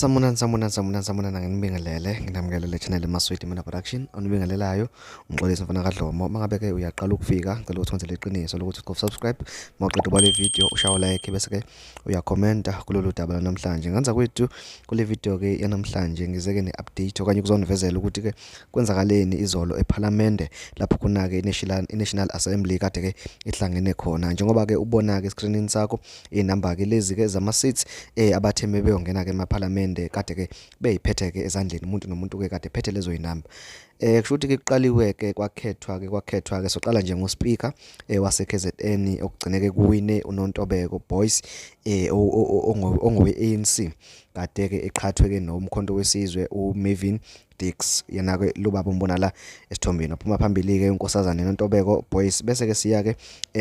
Samunana nginibingelele nginamukele channel eMaswidi Mina Production onibingelelayo umxolisi mfana kaDlomo mangabe ke uyaqala ukufika ngicela ukuthi wenze leqiniso lokuthi subscribe mawuqeda ubale video ushaye like bese ke uyakhomenta kulolu daba namhlanje ngenza kwethu kule video ke yanamhlanje ngizeke neupdate okanye kuzonivezela ukuthi ke kwenzakaleni izolo eParliament lapho kuna ke iNational Assembly kade ke ihlangene khona njengoba ke ubona ke screenini sakho inamba ke lezi ke zama seats abatheme beyongena ke eParliament kade ke beyiphethe ke ezandleni umuntu nomuntu ke kade ephethe lezo inamba kusho ukuthi ke kuqaliwe ke kwakhethwa ke soqala nje ngoSpeaker wase KZN okugcineke kuwine uNontobeko Boys ongowe ANC kade ke eqhathwe ke nomkhonto wesizwe uMervin Dix yena ke lobaba umbona la esithombeni uphuma phambili ke unkosazana noNtobeko Boys bese ke siya ke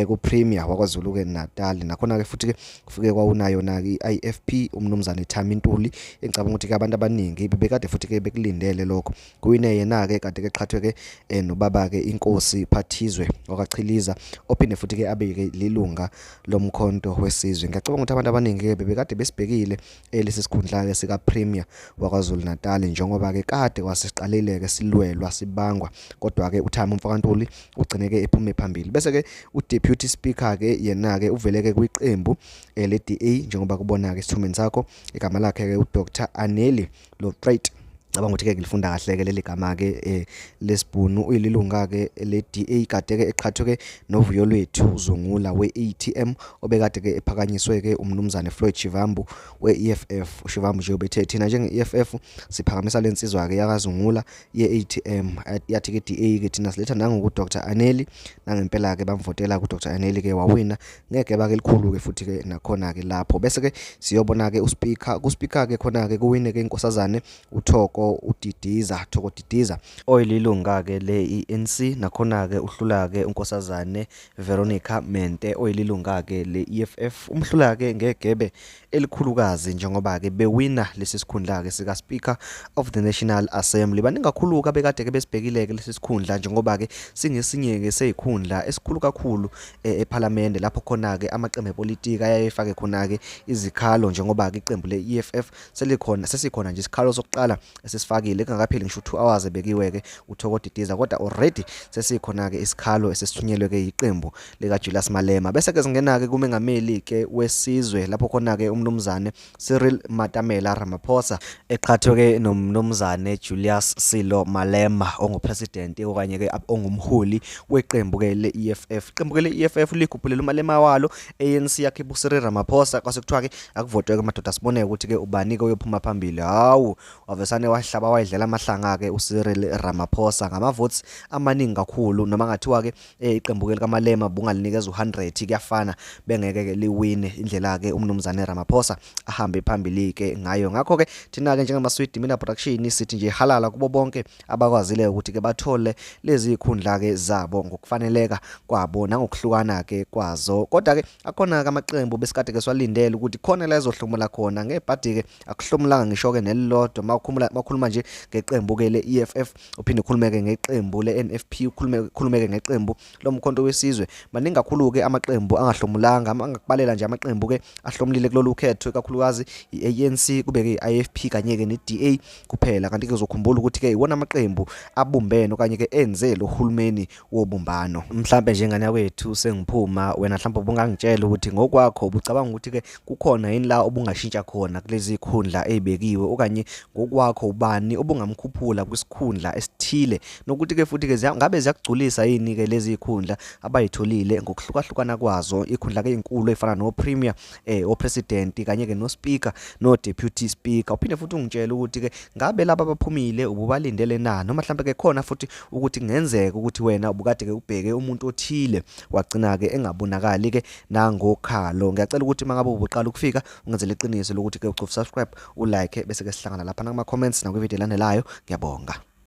ku Premier wakwaZulu ke Natal nakhona ke futhi ke kufike kwawunayo na iIFP umnumzane Thami Ntuli engicabanga ukuthi ke abantu abaningi bebekade futhi ke bekulindele lokho kuwine yena ke kade ke qhathwe ke nobaba ke inkosi Phathizwe wakachiliza ophinde futhi ke abe ke lilunga lomkhonto wesizwe ngiyacabanga ukuthi abantu abaningi ke bebekade besibhekile lesi sikhundla ke sika Premier wakwaZulu Natal njengoba ke kade wasesiqalile ke silwelwa sibangwa kodwa ke uThami Mfakantuli ugcineke ephume phambili bese ke uDeputy Speaker ke yena ke uvele ke kwiqembu leDA njengoba kubona ke isithomeni sakho igama lakhe ke uDr Aneli Lotright cabanga ukuthi ke ngilifunda kahle ke leli gama ke lesibhunu uyilunga ke leDA kade ke eqhathwe ke novuyo lwethu uzungula weATM obekade ke ephakanyiswe ke umnumzane Floyd Shivambu weEFF uShivambu nje ubethe thina njengeEFF siphakamisa lensizwa ke yakazungula yeATM yathi ke DA ke thina siletha nangu Dr Aneli nangempela ke bamvotela kuDr Aneli ke wawina ngeke bake likhulu ke futhi ke nakhona ke lapho bese ke siyobona ke uSpeaker ke khona ke kuwine ke inkosazane uThoko Thoko Didiza oyilunga ke le ANC nakhona ke uhlula ke unkosazane Veronica Mente oyilunga ke le EFF umhlula ke ngegebe elikhulukazi njengoba ke bewina lesi sikhundla ke sika Speaker of the National Assembly baningi kakhulu ke bekade ke besibhekile ke lesi sikhundla njengoba ke singesinye ke seyikhundla esikhulu kakhulu eParliament lapho khona ke amaqembu epolitiki ayayifake khona ke izikhalo njengoba ke iqembu le EFF sesikhona nje isikhalo sokuqala esifakile kungakapheli ngisho 2 hours ebekiwe ke uThoko Didiza kodwa already sesikhona ke isikhalo esesithunyelwe ke iqembu lika Julius Malema bese ke singena ke kumengameli ke wesizwe lapho khona ke umnumzane Cyril Matamela Ramaphosa eqhathwe ke nomnumzane Julius Silo Malema ongupresident okanye ke ongumholi weqembu ke leEFF iqembu ke leEFF likhuphulele uMalema walo ANC yakhe uCyril Ramaphosa kwase kuthiwa ke akuvotwe ke madoda sibone ukuthi ke ubani ke uyophuma phambili hawu wavesane wahlaba wayidlela amahlanga ke uCyril Ramaphosa ngama votes amaningi kakhulu noma ngathiwa ke iqembu ke likaMalema bungalinikeza u100 kuyafana bengeke ke liwine indlela ke umnumzane Ramaphosa ahambe phambili ke ngayo ngakho ke thina ke njengeMaswidi Mina Production sithi nje halala kubo bonke abakwazile ukuthi ke bathole lezi ikhundla ke zabo ngokufaneleka kwabo nangokuhlukana ke kwazo kodwa ke akhona ke amaqembu besikade ke swalindele ukuthi khona la ezohlumula khona ngebhadi ke akuhlumulanga ngisho ke nelilodwa makhuluma nje ngeqembu ke leEFF uphinde ukhulumeke ngeqembu leNFP ukhulumeke ngeqembu lomkhonto wesizwe maningi kakhulu ke amaqembu angahlomulanga angakubalela nje amaqembu ke ahlomulile kulolu khetho kakhulukazi iANC kube ke iIFP kanye ke neDA kuphela kanti ke uzokhumbula ukuthi ke iwona amaqembu abumbene okanye ke enze lo hulumeni wobumbano mhlambe njengane yakwethu sengiphuma wena mhlawumbe ubungangitshela ukuthi ngokwakho ubucabanga ukuthi ke kukhona yini la obungashintsha khona kulezi ikhundla ezibekiwe okanye ngokwakho ubani obungamkhuphula kwisikhundla esithile nokuthi ke futhi ke ngabe ziyagculisa yini ke lezi ikhundla abayitholile ngokuhlukahlukana kwazo ikhundla ke inkulu efana no Premier opresident kanye ke no Speaker no Deputy Speaker uphinde futhi ungitshela ukuthi ke ngabe laba abaphumile ububalindele na noma mhlambe ke khona futhi ukuthi kungenzeka ukuthi wena ubukade ke ubheke umuntu othile wagcina ke engabonakali ke nangokhalo ngiyacela ukuthi mangabe ubuqala ukufika ungenze leqiniso lokuthi ke ucofa subscribe ulike bese ke sihlangana lapha nakuma comments nakwi video landelayo ngiyabonga.